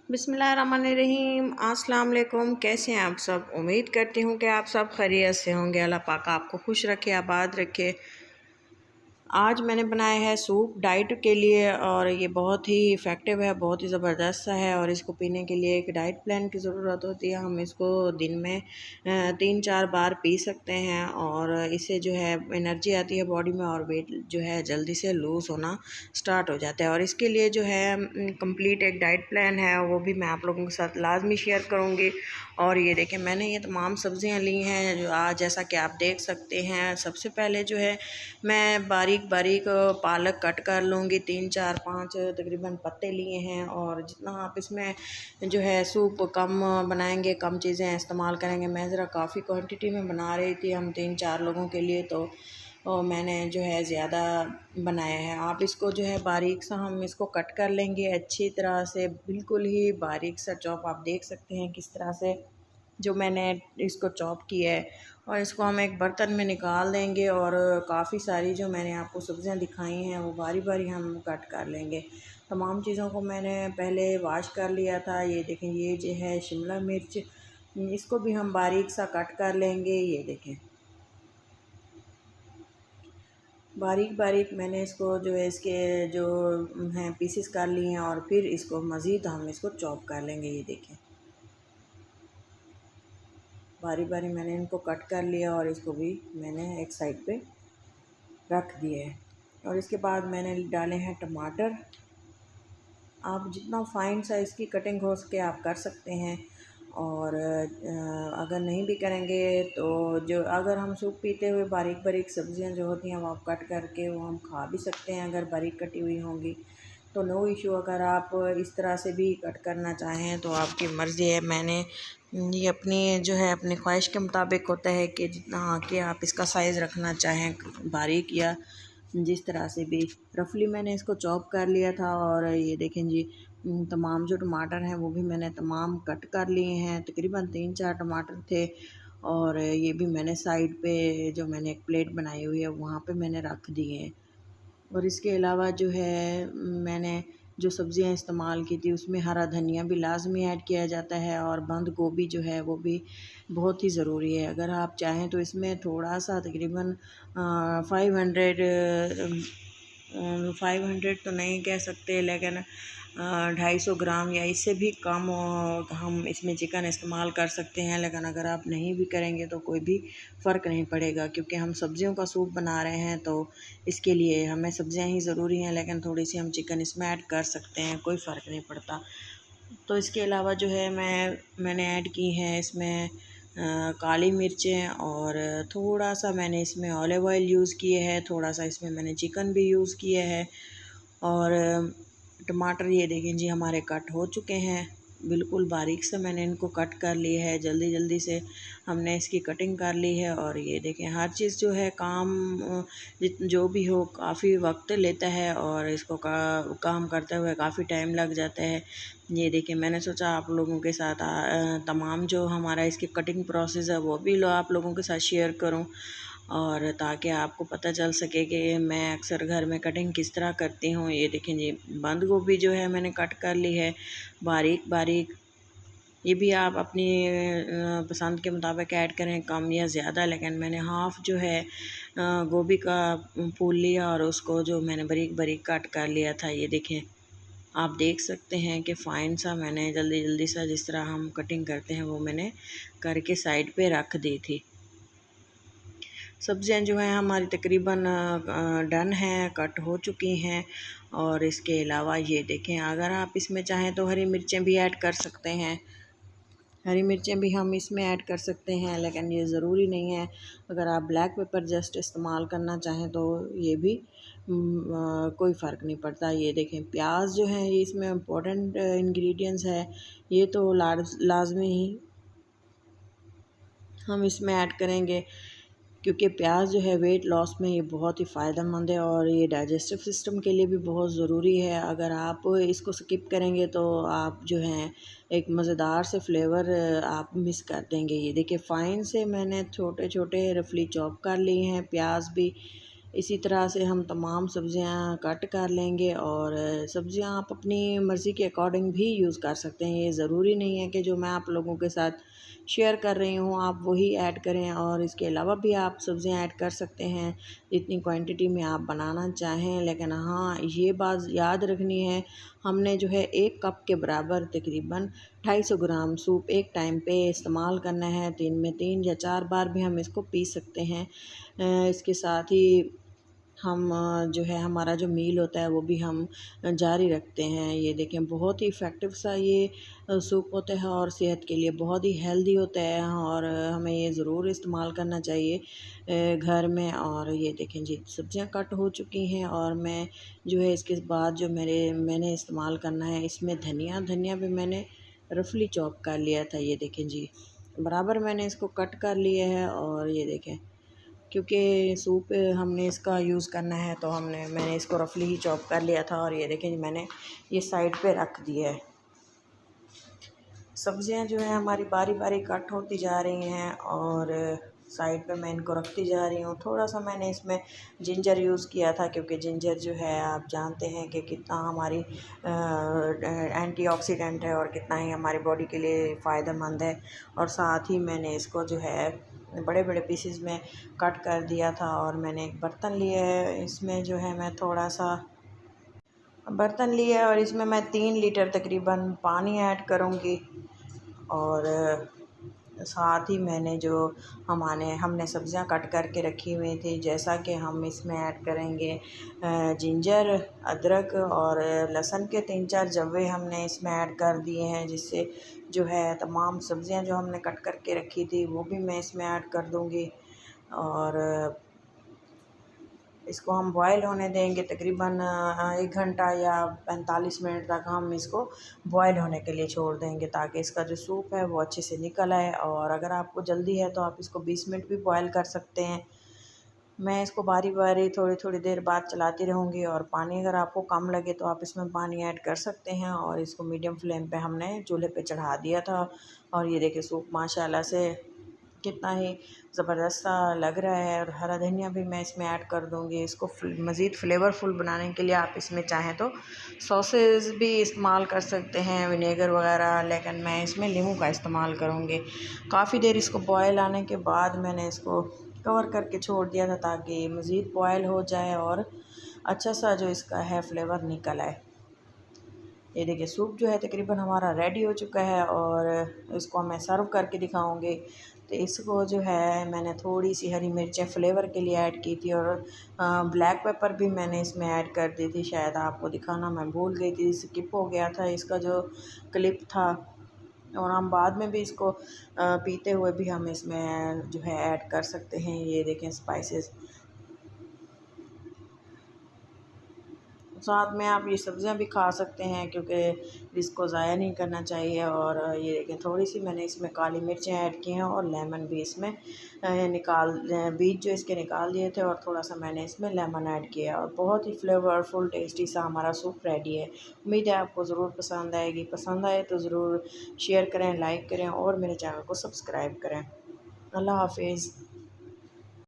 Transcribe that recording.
बिस्मिल्लाहिर्रहमानिर्रहीम। अस्सलाम वालेकुम। कैसे हैं आप सब? उम्मीद करती हूँ कि आप सब खैरियत से होंगे। अल्लाह पाक आपको खुश रखे, आबाद रखे। आज मैंने बनाया है सूप डाइट के लिए और ये बहुत ही इफ़ेक्टिव है, बहुत ही ज़बरदस्त सा है। और इसको पीने के लिए एक डाइट प्लान की ज़रूरत होती है। हम इसको दिन में 3-4 बार पी सकते हैं और इससे जो है एनर्जी आती है बॉडी में और वेट जो है जल्दी से लूज़ होना स्टार्ट हो जाता है। और इसके लिए जो है कंप्लीट एक डाइट प्लान है, वो भी मैं आप लोगों के साथ लाजमी शेयर करूँगी। और ये देखें, मैंने ये तमाम सब्ज़ियाँ ली हैं जो आज जैसा कि आप देख सकते हैं। सबसे पहले जो है मैं बारीक बारीक पालक कट कर लूँगी। 3-4-5 तकरीबन पत्ते लिए हैं। और जितना आप इसमें जो है सूप कम बनाएंगे, कम चीज़ें इस्तेमाल करेंगे। मैं ज़रा काफ़ी क्वांटिटी में बना रही थी, हम 3-4 लोगों के लिए, तो और मैंने जो है ज़्यादा बनाया है। आप इसको जो है बारीक सा हम इसको कट कर लेंगे अच्छी तरह से, बिल्कुल ही बारीक सा चॉप। आप देख सकते हैं किस तरह से जो मैंने इसको चॉप किया है। और इसको हम एक बर्तन में निकाल देंगे और काफ़ी सारी जो मैंने आपको सब्ज़ियां दिखाई हैं वो बारी बारी हम कट कर लेंगे। तमाम चीज़ों को मैंने पहले वॉश कर लिया था। ये देखें, ये जो है शिमला मिर्च, इसको भी हम बारीक सा कट कर लेंगे। ये देखें, बारीक बारीक मैंने इसको जो है इसके जो हैं पीसेस कर लिए हैं। और फिर इसको मज़ीद हम इसको चॉप कर लेंगे। ये देखें, बारी बारी मैंने इनको कट कर लिया और इसको भी मैंने एक साइड पे रख दिए है। और इसके बाद मैंने डाले हैं टमाटर। आप जितना फ़ाइन साइज़ की कटिंग हो सके आप कर सकते हैं। और अगर नहीं भी करेंगे तो जो अगर हम सूप पीते हुए बारीक बारीक सब्ज़ियां जो होती हैं वो आप कट करके वो हम खा भी सकते हैं, अगर बारीक कटी हुई होंगी तो नो इशू। अगर आप इस तरह से भी कट करना चाहें तो आपकी मर्ज़ी है। मैंने ये अपनी जो है अपनी ख्वाहिश के मुताबिक होता है कि जितना कि आप इसका साइज़ रखना चाहें, बारीक या जिस तरह से भी। रफली मैंने इसको चॉप कर लिया था। और ये देखें जी, तमाम जो टमाटर हैं वो भी मैंने तमाम कट कर लिए हैं। तकरीबन 3-4 टमाटर थे। और ये भी मैंने साइड पे जो मैंने एक प्लेट बनाई हुई है वहाँ पे मैंने रख दिए हैं। और इसके अलावा जो है मैंने जो सब्ज़ियाँ इस्तेमाल की थी उसमें हरा धनिया भी लाज़मी ऐड किया जाता है। और बंद गोभी जो है वो भी बहुत ही ज़रूरी है। अगर आप चाहें तो इसमें थोड़ा सा तकरीबन 500 तो नहीं कह सकते, लेकिन 250 ग्राम या इससे भी कम हम इसमें चिकन इस्तेमाल कर सकते हैं। लेकिन अगर आप नहीं भी करेंगे तो कोई भी फ़र्क नहीं पड़ेगा, क्योंकि हम सब्ज़ियों का सूप बना रहे हैं तो इसके लिए हमें सब्ज़ियां ही ज़रूरी हैं। लेकिन थोड़ी सी हम चिकन इसमें ऐड कर सकते हैं, कोई फ़र्क नहीं पड़ता। तो इसके अलावा जो है मैंने ऐड की हैं इसमें काली मिर्चें। और थोड़ा सा मैंने इसमें ऑलिव ऑयल यूज़ किए है, थोड़ा सा इसमें मैंने चिकन भी यूज़ किए है। और टमाटर ये देखें जी हमारे कट हो चुके हैं, बिल्कुल बारीक से मैंने इनको कट कर लिए है। जल्दी जल्दी से हमने इसकी कटिंग कर ली है। और ये देखें, हर चीज़ जो है काम जो भी हो काफ़ी वक्त लेता है और इसको काम करते हुए काफ़ी टाइम लग जाता है। ये देखिए, मैंने सोचा आप लोगों के साथ तमाम जो हमारा इसकी कटिंग प्रोसेस है वो भी आप लोगों के साथ शेयर करूं। और ताकि आपको पता चल सके कि मैं अक्सर घर में कटिंग किस तरह करती हूँ। ये देखें जी, बंद गोभी जो है मैंने कट कर ली है बारीक बारीक। ये भी आप अपनी पसंद के मुताबिक ऐड करें, कम या ज़्यादा। लेकिन मैंने हाफ़ जो है गोभी का फूल लिया और उसको जो मैंने बारीक बारीक कट कर लिया था। ये देखें, आप देख सकते हैं कि फ़ाइन सा मैंने जल्दी जल्दी सा जिस तरह हम कटिंग करते हैं वो मैंने करके साइड पे रख दी थी। सब्ज़ियाँ जो हैं हमारी तकरीबन डन हैं, कट हो चुकी हैं। और इसके अलावा ये देखें, अगर आप इसमें चाहें तो हरी मिर्चें भी ऐड कर सकते हैं। हरी मिर्चें भी हम इसमें ऐड कर सकते हैं, लेकिन ये ज़रूरी नहीं है। अगर आप ब्लैक पेपर जस्ट इस्तेमाल करना चाहें तो ये भी कोई फ़र्क नहीं पड़ता। ये देखें, प्याज जो है ये इसमें इम्पोर्टेंट इंग्रेडिएंट्स है, ये तो लाजमी ही हम इसमें ऐड करेंगे, क्योंकि प्याज जो है वेट लॉस में ये बहुत ही फ़ायदेमंद है और ये डाइजेस्टिव सिस्टम के लिए भी बहुत ज़रूरी है। अगर आप इसको स्किप करेंगे तो आप जो हैं एक मज़ेदार से फ्लेवर आप मिस कर देंगे। ये देखिए, फ़ाइन से मैंने छोटे छोटे रफली चॉप कर लिए हैं प्याज भी। इसी तरह से हम तमाम सब्ज़ियाँ कट कर लेंगे। और सब्ज़ियाँ आप अपनी मर्ज़ी के अकॉर्डिंग भी यूज़ कर सकते हैं। ये ज़रूरी नहीं है कि जो मैं आप लोगों के साथ शेयर कर रही हूँ आप वही ऐड करें, और इसके अलावा भी आप सब्ज़ियाँ ऐड कर सकते हैं जितनी क्वांटिटी में आप बनाना चाहें। लेकिन हाँ, ये बात याद रखनी है, हमने जो है 1 कप के बराबर तकरीबन 250 ग्राम सूप एक टाइम पे इस्तेमाल करना है। 3 में 3 या 4 बार भी हम इसको पी सकते हैं। इसके साथ ही हम जो है हमारा जो मील होता है वो भी हम जारी रखते हैं। ये देखें, बहुत ही इफ़ेक्टिव सा ये सूप होता है और सेहत के लिए बहुत ही हेल्दी होता है, और हमें ये ज़रूर इस्तेमाल करना चाहिए घर में। और ये देखें जी, सब्ज़ियाँ कट हो चुकी हैं और मैं जो है इसके बाद जो मैंने इस्तेमाल करना है इसमें धनिया भी मैंने रफली चॉप कर लिया था। ये देखें जी, बराबर मैंने इसको कट कर लिया है। और ये देखें, क्योंकि सूप हमने इसका यूज़ करना है तो मैंने इसको रफली ही चॉप कर लिया था। और ये देखें जी, मैंने ये साइड पे रख दिया है। सब्ज़ियाँ जो है हमारी बारी बारी कट होती जा रही हैं और साइड पे मैं इनको रखती जा रही हूँ। थोड़ा सा मैंने इसमें जिंजर यूज़ किया था, क्योंकि जिंजर जो है आप जानते हैं कि कितना हमारी एंटीऑक्सीडेंट है और कितना ही हमारी बॉडी के लिए फ़ायदेमंद है। और साथ ही मैंने इसको जो है बड़े बड़े पीसेस में कट कर दिया था। और मैंने एक बर्तन लिया है, इसमें जो है मैं थोड़ा सा बर्तन लिया है और इसमें मैं 3 लीटर तकरीबन पानी ऐड करूँगी। और साथ ही मैंने जो हमने सब्ज़ियाँ कट करके रखी हुई थी, जैसा कि हम इसमें ऐड करेंगे जिंजर, अदरक और लहसुन के 3-4 जवे हमने इसमें ऐड कर दिए हैं, जिससे जो है तमाम सब्ज़ियाँ जो हमने कट करके रखी थी वो भी मैं इसमें ऐड कर दूँगी। और इसको हम बॉयल होने देंगे तकरीबन 1 घंटा या 45 मिनट तक हम इसको बॉयल होने के लिए छोड़ देंगे, ताकि इसका जो सूप है वो अच्छे से निकल आए। और अगर आपको जल्दी है तो आप इसको 20 मिनट भी बॉयल कर सकते हैं। मैं इसको बारी बारी थोड़ी थोड़ी देर बाद चलाती रहूँगी। और पानी अगर आपको कम लगे तो आप इसमें पानी ऐड कर सकते हैं। और इसको मीडियम फ्लेम पे हमने चूल्हे पे चढ़ा दिया था। और ये देखिए, सूप माशाल्लाह से कितना ही ज़बरदस्त सा लग रहा है। और हरा धनिया भी मैं इसमें ऐड कर दूँगी। इसको मज़ीद फ्लेवरफुल बनाने के लिए आप इसमें चाहें तो सॉसेस भी इस्तेमाल कर सकते हैं, विनेगर वगैरह, लेकिन मैं इसमें नींबू का इस्तेमाल करूँगी। काफ़ी देर इसको बॉयल आने के बाद मैंने इसको कवर करके छोड़ दिया था, ताकि मज़ीद बॉयल हो जाए और अच्छा सा जो इसका है फ्लेवर निकल आए। ये देखिए, सूप जो है तकरीबन हमारा रेडी हो चुका है और इसको मैं सर्व करके दिखाऊंगी। तो इसको जो है मैंने थोड़ी सी हरी मिर्चें फ्लेवर के लिए ऐड की थी, और ब्लैक पेपर भी मैंने इसमें ऐड कर दी थी। शायद आपको दिखाना मैं भूल गई थी, स्किप हो गया था इसका जो क्लिप था। और हम बाद में भी इसको पीते हुए भी हम इसमें जो है ऐड कर सकते हैं। ये देखें, स्पाइसेस साथ में आप ये सब्ज़ियाँ भी खा सकते हैं, क्योंकि इसको ज़ाया नहीं करना चाहिए। और ये देखें, थोड़ी सी मैंने इसमें काली मिर्चें ऐड की हैं और लेमन भी इसमें बीज जो इसके निकाल दिए थे, और थोड़ा सा मैंने इसमें लेमन ऐड किया। और बहुत ही फ्लेवरफुल टेस्टी सा हमारा सूप रेडी है। उम्मीद है आपको ज़रूर पसंद आएगी। पसंद आए तो ज़रूर शेयर करें, लाइक करें और मेरे चैनल को सब्सक्राइब करें। अल्लाह हाफिज़।